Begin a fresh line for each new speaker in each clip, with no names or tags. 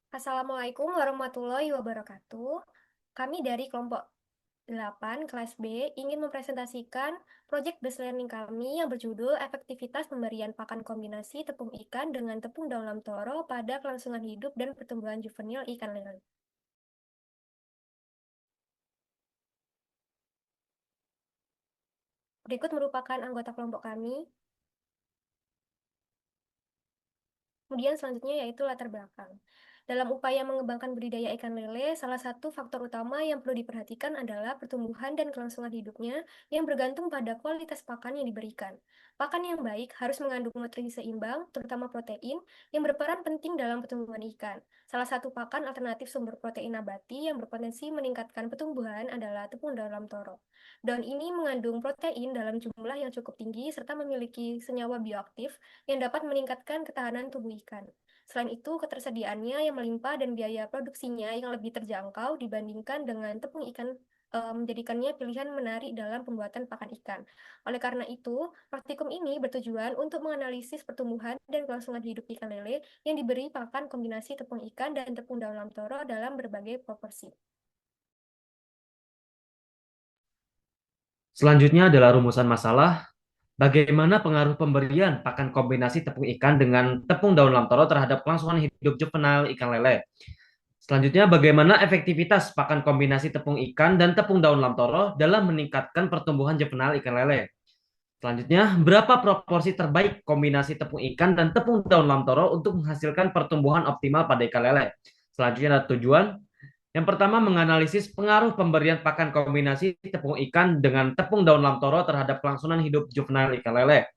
Assalamualaikum warahmatullahi wabarakatuh. Kami dari kelompok 8 kelas B ingin mempresentasikan proyek based learning kami yang berjudul Efektivitas Pemberian Pakan Kombinasi Tepung Ikan dengan Tepung Daun Lam Toro pada Kelangsungan Hidup dan Pertumbuhan Juvenil Ikan Lele. Berikut merupakan anggota kelompok kami. Kemudian selanjutnya yaitu latar belakang. Dalam upaya mengembangkan budidaya ikan lele, salah satu faktor utama yang perlu diperhatikan adalah pertumbuhan dan kelangsungan hidupnya yang bergantung pada kualitas pakan yang diberikan. Pakan yang baik harus mengandung nutrisi seimbang, terutama protein, yang berperan penting dalam pertumbuhan ikan. Salah satu pakan alternatif sumber protein nabati yang berpotensi meningkatkan pertumbuhan adalah tepung daun toro. Daun ini mengandung protein dalam jumlah yang cukup tinggi serta memiliki senyawa bioaktif yang dapat meningkatkan ketahanan tubuh ikan. Selain itu, ketersediaannya yang melimpah dan biaya produksinya yang lebih terjangkau dibandingkan dengan tepung ikan menjadikannya pilihan menarik dalam pembuatan pakan ikan. Oleh karena itu, praktikum ini bertujuan untuk menganalisis pertumbuhan dan kelangsungan hidup ikan lele yang diberi pakan kombinasi tepung ikan dan tepung daun lamtoro dalam berbagai proporsi.
Selanjutnya adalah rumusan masalah. Bagaimana pengaruh pemberian pakan kombinasi tepung ikan dengan tepung daun lamtoro terhadap kelangsungan hidup juvenil ikan lele? Selanjutnya, bagaimana efektivitas pakan kombinasi tepung ikan dan tepung daun lamtoro dalam meningkatkan pertumbuhan juvenil ikan lele? Selanjutnya, berapa proporsi terbaik kombinasi tepung ikan dan tepung daun lamtoro untuk menghasilkan pertumbuhan optimal pada ikan lele? Selanjutnya ada tujuan. Yang pertama, menganalisis pengaruh pemberian pakan kombinasi tepung ikan dengan tepung daun lamtoro terhadap kelangsungan hidup juvenil ikan lele.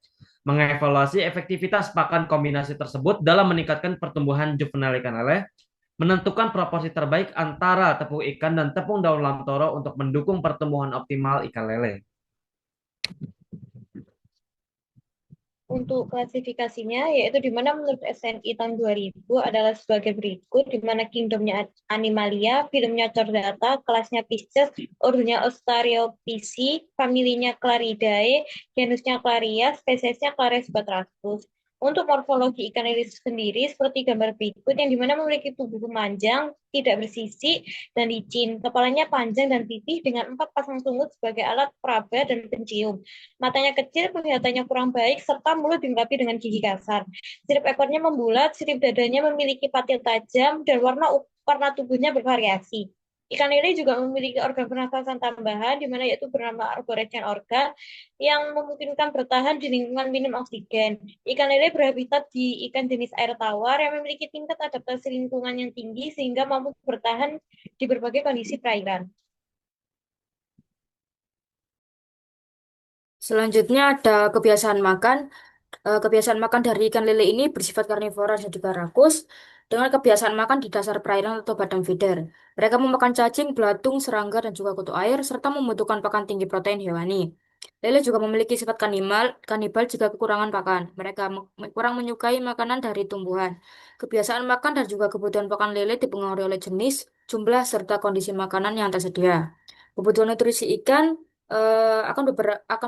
Mengevaluasi efektivitas pakan kombinasi tersebut dalam meningkatkan pertumbuhan juvenil ikan lele. Menentukan proporsi terbaik antara tepung ikan dan tepung daun lamtoro untuk mendukung pertumbuhan optimal ikan lele.
Untuk klasifikasinya, yaitu di mana menurut SNI tahun 2000 adalah sebagai berikut, di mana kingdomnya Animalia, filmnya Chordata, kelasnya Pisces, ordernya Ostariophysi, familinya Claridae, genusnya Claria, spesiesnya Clarias batratus. Untuk morfologi ikan lele sendiri, seperti gambar berikut, yang dimana memiliki tubuh memanjang, tidak bersisi, dan licin. Kepalanya panjang dan pipih dengan 4 pasang sungut sebagai alat peraba dan pencium. Matanya kecil, kelihatannya kurang baik, serta mulut dilengkapi dengan gigi kasar. Sirip ekornya membulat, sirip dadanya memiliki patil tajam, dan warna tubuhnya bervariasi. Ikan lele juga memiliki organ pernafasan tambahan, di mana yaitu bernama arborescent organ, yang memungkinkan bertahan di lingkungan minim oksigen. Ikan lele berhabitat di ikan jenis air tawar yang memiliki tingkat adaptasi lingkungan yang tinggi, sehingga mampu bertahan di berbagai kondisi perairan.
Selanjutnya ada kebiasaan makan. Kebiasaan makan dari ikan lele ini bersifat karnivora dan juga rakus dengan kebiasaan makan di dasar perairan atau bottom feeder. Mereka memakan cacing, belatung, serangga, dan juga kutu air serta membutuhkan pakan tinggi protein hewani. Lele juga memiliki sifat kanibal jika kekurangan pakan. Mereka kurang menyukai makanan dari tumbuhan. Kebiasaan makan dan juga kebutuhan pakan lele dipengaruhi oleh jenis, jumlah, serta kondisi makanan yang tersedia. Kebutuhan nutrisi ikan akan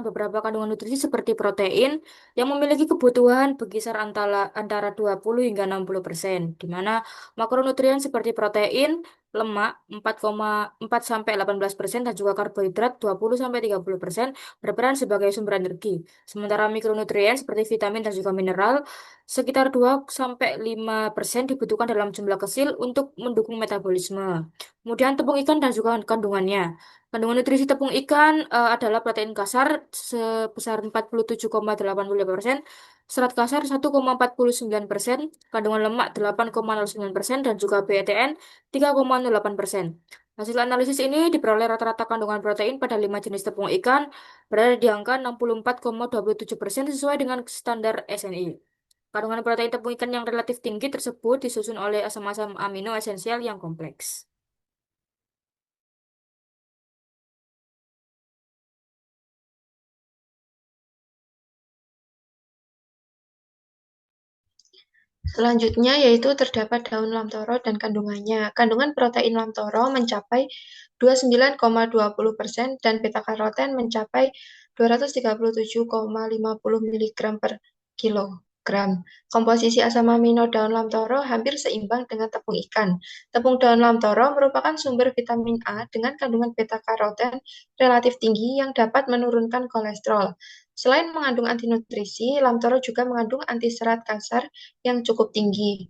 beberapa kandungan nutrisi seperti protein yang memiliki kebutuhan berkisar antara 20 hingga 60%, di mana makronutrien seperti protein, lemak 4,4 sampai 18% dan juga karbohidrat 20 sampai 30% berperan sebagai sumber energi. Sementara mikronutrien seperti vitamin dan juga mineral sekitar 2 sampai 5% dibutuhkan dalam jumlah kecil untuk mendukung metabolisme. Kemudian tepung ikan dan juga kandungannya. Kandungan nutrisi tepung ikan adalah protein kasar sebesar 47,85%, serat kasar 1,49%, kandungan lemak 8,09%, dan juga BDN 3,08%. Hasil analisis ini diperoleh rata-rata kandungan protein pada 5 jenis tepung ikan berada di angka 64,27% sesuai dengan standar SNI. Kandungan protein tepung ikan yang relatif tinggi tersebut disusun oleh asam-asam amino esensial yang kompleks.
Selanjutnya yaitu terdapat daun lamtoro dan kandungannya. Kandungan protein lamtoro mencapai 29,20% dan beta karoten mencapai 237,50 mg per kilo. gram. Komposisi asam amino daun lamtoro hampir seimbang dengan tepung ikan. Tepung daun lamtoro merupakan sumber vitamin A dengan kandungan beta-karoten relatif tinggi yang dapat menurunkan kolesterol. Selain mengandung antinutrisi, lamtoro juga mengandung antiserat kasar yang cukup tinggi.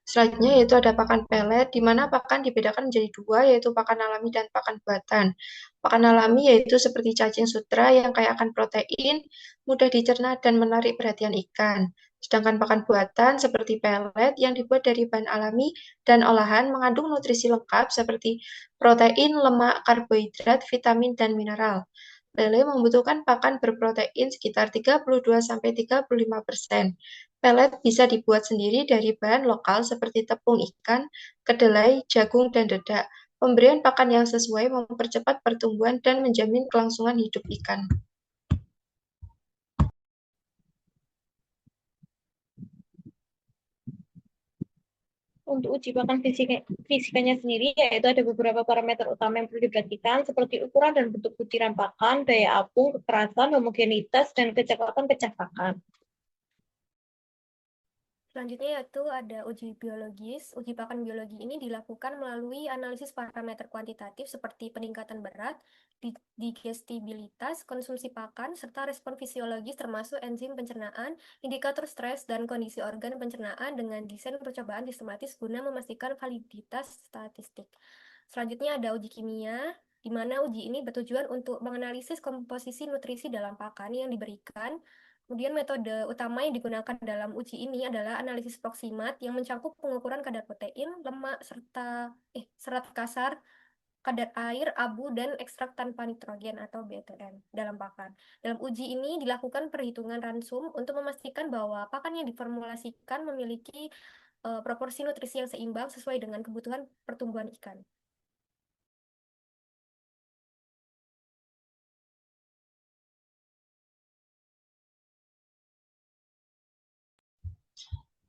Selanjutnya yaitu ada pakan pelet, di mana pakan dibedakan menjadi dua, yaitu pakan alami dan pakan buatan. Pakan alami yaitu seperti cacing sutra yang kaya akan protein, mudah dicerna dan menarik perhatian ikan. Sedangkan pakan buatan seperti pelet yang dibuat dari bahan alami dan olahan mengandung nutrisi lengkap seperti protein, lemak, karbohidrat, vitamin, dan mineral. Lele membutuhkan pakan berprotein sekitar 32-35%. Pelet bisa dibuat sendiri dari bahan lokal seperti tepung ikan, kedelai, jagung, dan dedak. Pemberian pakan yang sesuai mempercepat pertumbuhan dan menjamin kelangsungan hidup ikan.
Untuk uji pakan fisikanya sendiri, yaitu ada beberapa parameter utama yang perlu diperhatikan, seperti ukuran dan bentuk butiran pakan, daya apung, kekerasan, homogenitas, dan kecekapan pecah pakan.
Selanjutnya yaitu ada uji biologis. Uji pakan biologi ini dilakukan melalui analisis parameter kuantitatif seperti peningkatan berat, digestibilitas, konsumsi pakan, serta respon fisiologis termasuk enzim pencernaan, indikator stres, dan kondisi organ pencernaan dengan desain percobaan sistematis guna memastikan validitas statistik. Selanjutnya ada uji kimia, di mana uji ini bertujuan untuk menganalisis komposisi nutrisi dalam pakan yang diberikan. Kemudian metode utama yang digunakan dalam uji ini adalah analisis proksimat yang mencakup pengukuran kadar protein, lemak, serta serat kasar, kadar air, abu, dan ekstrak tanpa nitrogen atau BTN dalam pakan. Dalam uji ini dilakukan perhitungan ransum untuk memastikan bahwa pakan yang diformulasikan memiliki proporsi nutrisi yang seimbang sesuai dengan kebutuhan pertumbuhan ikan.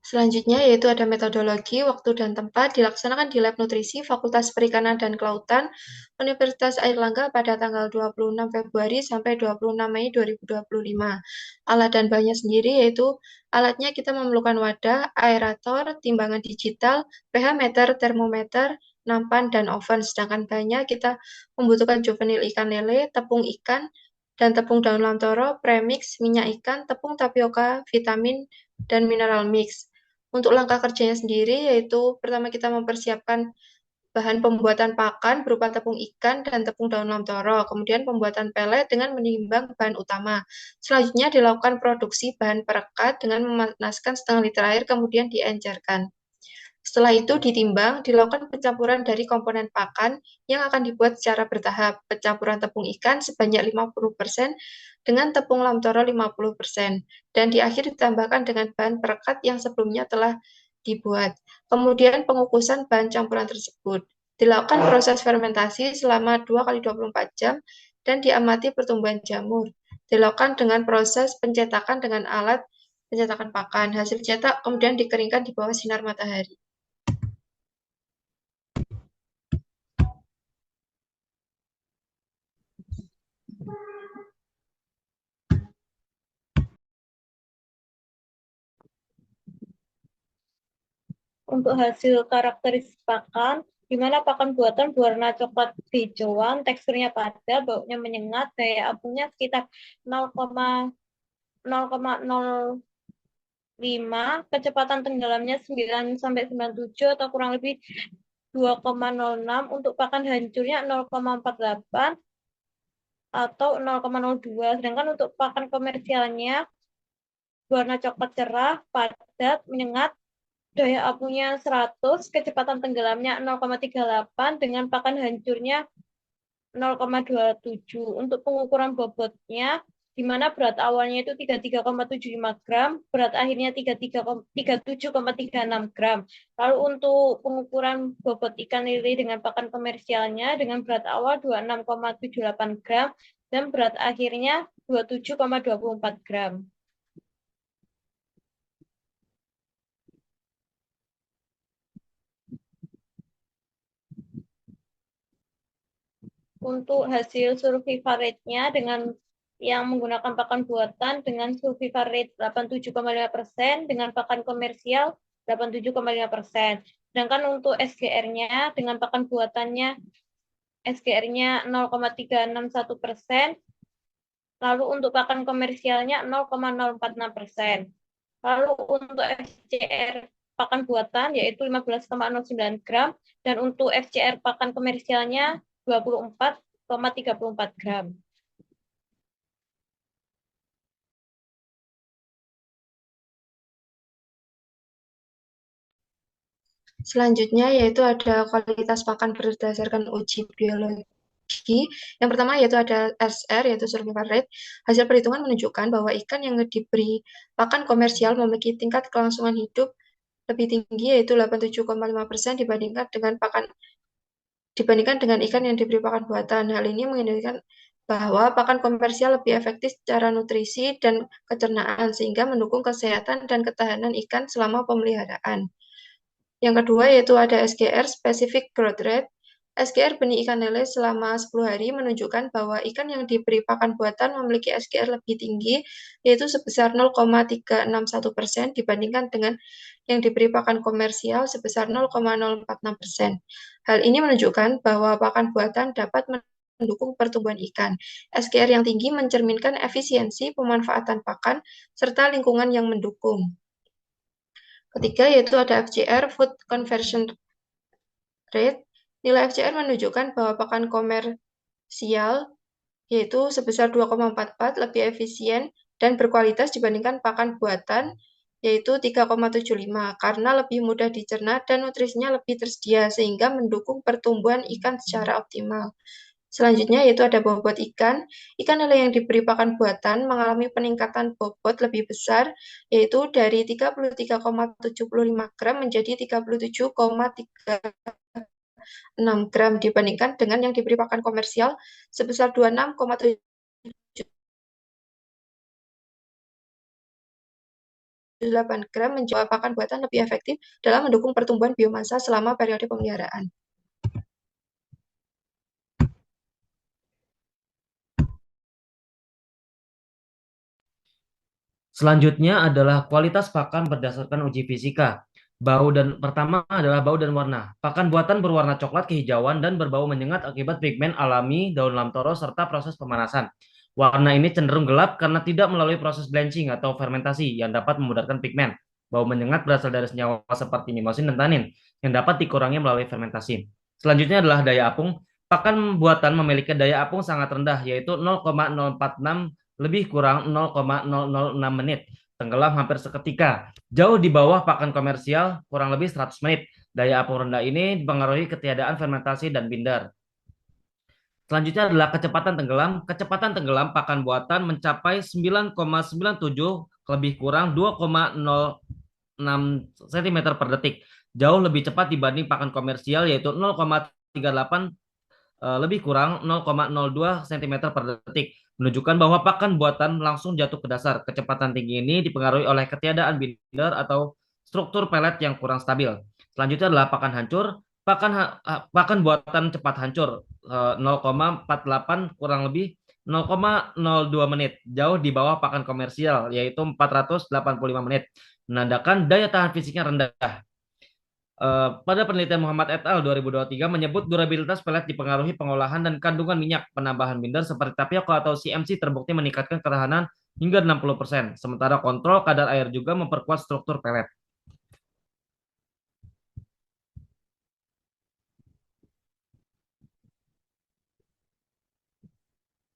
Selanjutnya yaitu ada metodologi, waktu dan tempat dilaksanakan di Lab Nutrisi Fakultas Perikanan dan Kelautan Universitas Airlangga pada tanggal 26 Februari sampai 26 Mei 2025. Alat dan bahannya sendiri yaitu alatnya kita memerlukan wadah, aerator, timbangan digital, pH meter, termometer, nampan, dan oven. Sedangkan bahannya kita membutuhkan juvenil ikan lele, tepung ikan, dan tepung daun lamtoro, premix, minyak ikan, tepung tapioka, vitamin, dan mineral mix. Untuk langkah kerjanya sendiri yaitu pertama kita mempersiapkan bahan pembuatan pakan berupa tepung ikan dan tepung daun lamtoro, kemudian pembuatan pelet dengan menimbang bahan utama. Selanjutnya dilakukan produksi bahan perekat dengan memanaskan setengah liter air kemudian diencerkan. Setelah itu ditimbang, dilakukan pencampuran dari komponen pakan yang akan dibuat secara bertahap. Pencampuran tepung ikan sebanyak 50% dengan tepung lamtoro 50%. Dan di akhir ditambahkan dengan bahan perekat yang sebelumnya telah dibuat. Kemudian pengukusan bahan campuran tersebut. Dilakukan proses fermentasi selama 2 kali 24 jam dan diamati pertumbuhan jamur. Dilakukan dengan proses pencetakan dengan alat pencetakan pakan. Hasil cetak kemudian dikeringkan di bawah sinar matahari.
Untuk hasil karakteristik pakan, di mana pakan buatan berwarna coklat hijauan, teksturnya padat, baunya menyengat, daya apungnya sekitar 0,05, kecepatan tenggelamnya 9-97 atau kurang lebih 2,06, untuk pakan hancurnya 0,48 atau 0,02. Sedangkan untuk pakan komersialnya berwarna coklat cerah, padat, menyengat, daya apungnya 100, kecepatan tenggelamnya 0,38 dengan pakan hancurnya 0,27. Untuk pengukuran bobotnya, di mana berat awalnya itu 33,75 gram, berat akhirnya 37,36 gram. Lalu untuk pengukuran bobot ikan lele dengan pakan komersialnya dengan berat awal 26,78 gram dan berat akhirnya 27,24 gram. Untuk hasil survival rate-nya dengan yang menggunakan pakan buatan dengan survival rate 87,5% dengan pakan komersial 87,5%. Sedangkan untuk SGR-nya dengan pakan buatannya SGR-nya 0,361%, lalu untuk pakan komersialnya 0,046%. Lalu untuk FCR pakan buatan yaitu 15,09 gram dan untuk FCR pakan komersialnya 24,34 gram.
Selanjutnya yaitu ada kualitas pakan berdasarkan uji biologi. Yang pertama yaitu ada SR, yaitu survival rate. Hasil perhitungan menunjukkan bahwa ikan yang diberi pakan komersial memiliki tingkat kelangsungan hidup lebih tinggi, yaitu 87,5% dibandingkan dengan ikan yang diberi pakan buatan. Hal ini mengindikasikan bahwa pakan komersial lebih efektif secara nutrisi dan pencernaan, sehingga mendukung kesehatan dan ketahanan ikan selama pemeliharaan. Yang kedua yaitu ada SGR, Specific Growth Rate. SGR benih ikan lele selama 10 hari menunjukkan bahwa ikan yang diberi pakan buatan memiliki SGR lebih tinggi, yaitu sebesar 0,361% dibandingkan dengan yang diberi pakan komersial sebesar 0,046%. Hal ini menunjukkan bahwa pakan buatan dapat mendukung pertumbuhan ikan. SGR yang tinggi mencerminkan efisiensi pemanfaatan pakan serta lingkungan yang mendukung. Ketiga yaitu ada FCR, Food Conversion Rate. Nilai FCR menunjukkan bahwa pakan komersial yaitu sebesar 2,44 lebih efisien dan berkualitas dibandingkan pakan buatan yaitu 3,75 karena lebih mudah dicerna dan nutrisinya lebih tersedia sehingga mendukung pertumbuhan ikan secara optimal. Selanjutnya yaitu ada bobot ikan. Ikan lele yang diberi pakan buatan mengalami peningkatan bobot lebih besar, yaitu dari 33,75 gram menjadi 37,36 gram dibandingkan dengan yang diberi pakan komersial sebesar 26,78 gram menjadi pakan buatan lebih efektif dalam mendukung pertumbuhan biomasa selama periode pemeliharaan.
Selanjutnya adalah kualitas pakan berdasarkan uji fisika. Pertama adalah bau dan warna. Pakan buatan berwarna coklat kehijauan dan berbau menyengat akibat pigmen alami daun lamtoro serta proses pemanasan. Warna ini cenderung gelap karena tidak melalui proses blanching atau fermentasi yang dapat memudarkan pigmen. Bau menyengat berasal dari senyawa seperti mimosin dan tanin yang dapat dikurangi melalui fermentasi. Selanjutnya adalah daya apung. Pakan buatan memiliki daya apung sangat rendah yaitu 0,046 lebih kurang 0,006 menit. Tenggelam hampir seketika. Jauh di bawah pakan komersial kurang lebih 100 menit. Daya apung rendah ini dipengaruhi ketiadaan fermentasi dan binder. Selanjutnya adalah kecepatan tenggelam. Kecepatan tenggelam pakan buatan mencapai 9,97 lebih kurang 2,06 cm per detik. Jauh lebih cepat dibanding pakan komersial yaitu 0,38 lebih kurang 0,02 cm per detik, menunjukkan bahwa pakan buatan langsung jatuh ke dasar. Kecepatan tinggi ini dipengaruhi oleh ketiadaan binder atau struktur pelet yang kurang stabil. Selanjutnya adalah pakan hancur. Pakan buatan cepat hancur 0,48 kurang lebih 0,02 menit, jauh di bawah pakan komersial yaitu 485 menit, menandakan daya tahan fisiknya rendah. Pada penelitian Muhammad et al. 2023 menyebut durabilitas pelet dipengaruhi pengolahan dan kandungan minyak. Penambahan binder seperti tapioka atau CMC terbukti meningkatkan ketahanan hingga 60%. Sementara kontrol kadar air juga memperkuat struktur pelet.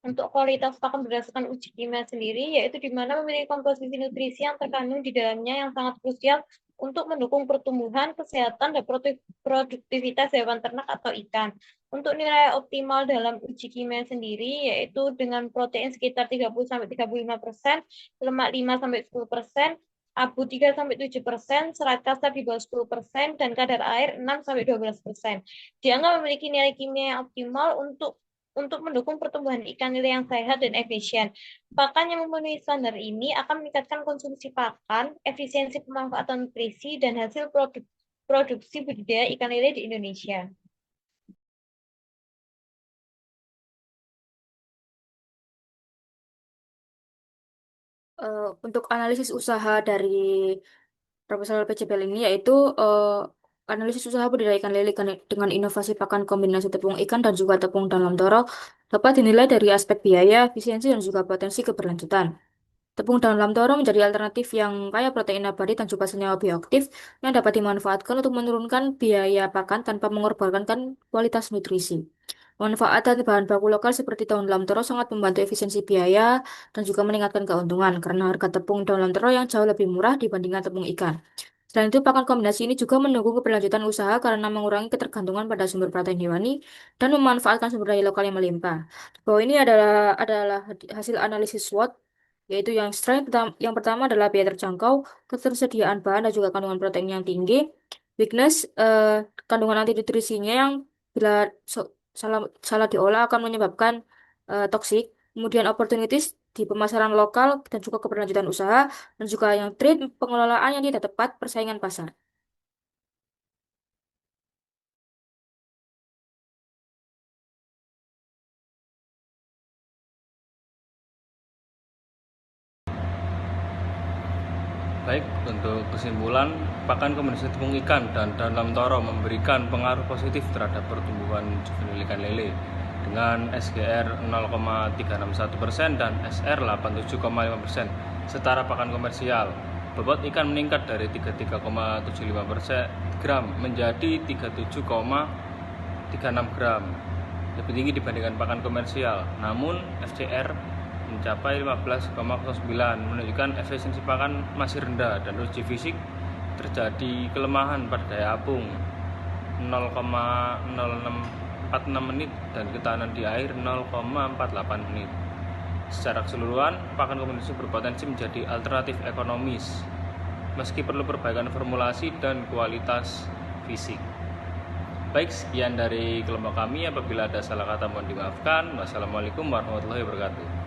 Untuk kualitas pakan berdasarkan uji kimia sendiri, yaitu di mana memiliki komposisi nutrisi yang terkandung di dalamnya yang sangat krusial untuk mendukung pertumbuhan, kesehatan, dan produktivitas hewan ternak atau ikan. Untuk nilai optimal dalam uji kimia sendiri, yaitu dengan protein sekitar 30-35%, lemak 5-10%, abu 3-7%, serat kasar di bawah 10%, dan kadar air 6-12%. Dianggap memiliki nilai kimia yang optimal untuk mendukung pertumbuhan ikan lele yang sehat dan efisien. Pakan yang memenuhi standar ini akan meningkatkan konsumsi pakan, efisiensi pemanfaatan nutrisi, dan hasil produksi budidaya ikan lele di Indonesia.
Untuk analisis usaha dari proposal PCPL ini yaitu analisis usaha budidaya ikan lele dengan inovasi pakan kombinasi tepung ikan dan juga tepung dalam toro dapat dinilai dari aspek biaya, efisiensi, dan juga potensi keberlanjutan. Tepung dalam toro menjadi alternatif yang kaya protein nabati dan juga senyawa bioaktif yang dapat dimanfaatkan untuk menurunkan biaya pakan tanpa mengorbankan kualitas nutrisi. Manfaat bahan baku lokal seperti daun dalam toro sangat membantu efisiensi biaya dan juga meningkatkan keuntungan karena harga tepung daun toro yang jauh lebih murah dibandingkan tepung ikan. Selain itu, pakan kombinasi ini juga mendukung keberlanjutan usaha karena mengurangi ketergantungan pada sumber protein hewani dan memanfaatkan sumber daya lokal yang melimpah. Bahwa ini adalah hasil analisis SWOT, yaitu yang strength yang pertama adalah biaya terjangkau, ketersediaan bahan dan juga kandungan protein yang tinggi. Weakness, kandungan anti nutrisinya yang bila salah salah diolah akan menyebabkan toksik. Kemudian opportunities di pemasaran lokal dan juga keberlanjutan usaha dan juga yang trade pengelolaan yang tidak tepat persaingan pasar.
Baik, untuk kesimpulan, pakan kombinasi tepung ikan dan dalam toro memberikan pengaruh positif terhadap pertumbuhan juvenil ikan lele dengan SGR 0,361% dan SR 87,5% setara pakan komersial. Bobot ikan meningkat dari 33,75 gram menjadi 37,36 gram, lebih tinggi dibandingkan pakan komersial. Namun FCR mencapai 15,09 menunjukkan efisiensi pakan masih rendah dan uji fisik terjadi kelemahan pada daya apung 0,0646 menit dan ketahanan di air 0,48 menit. Secara keseluruhan, pakan kombinasi berpotensi menjadi alternatif ekonomis meski perlu perbaikan formulasi dan kualitas fisik. Baik, sekian dari kelompok kami. Apabila ada salah kata mohon dimaafkan. Wassalamualaikum warahmatullahi wabarakatuh.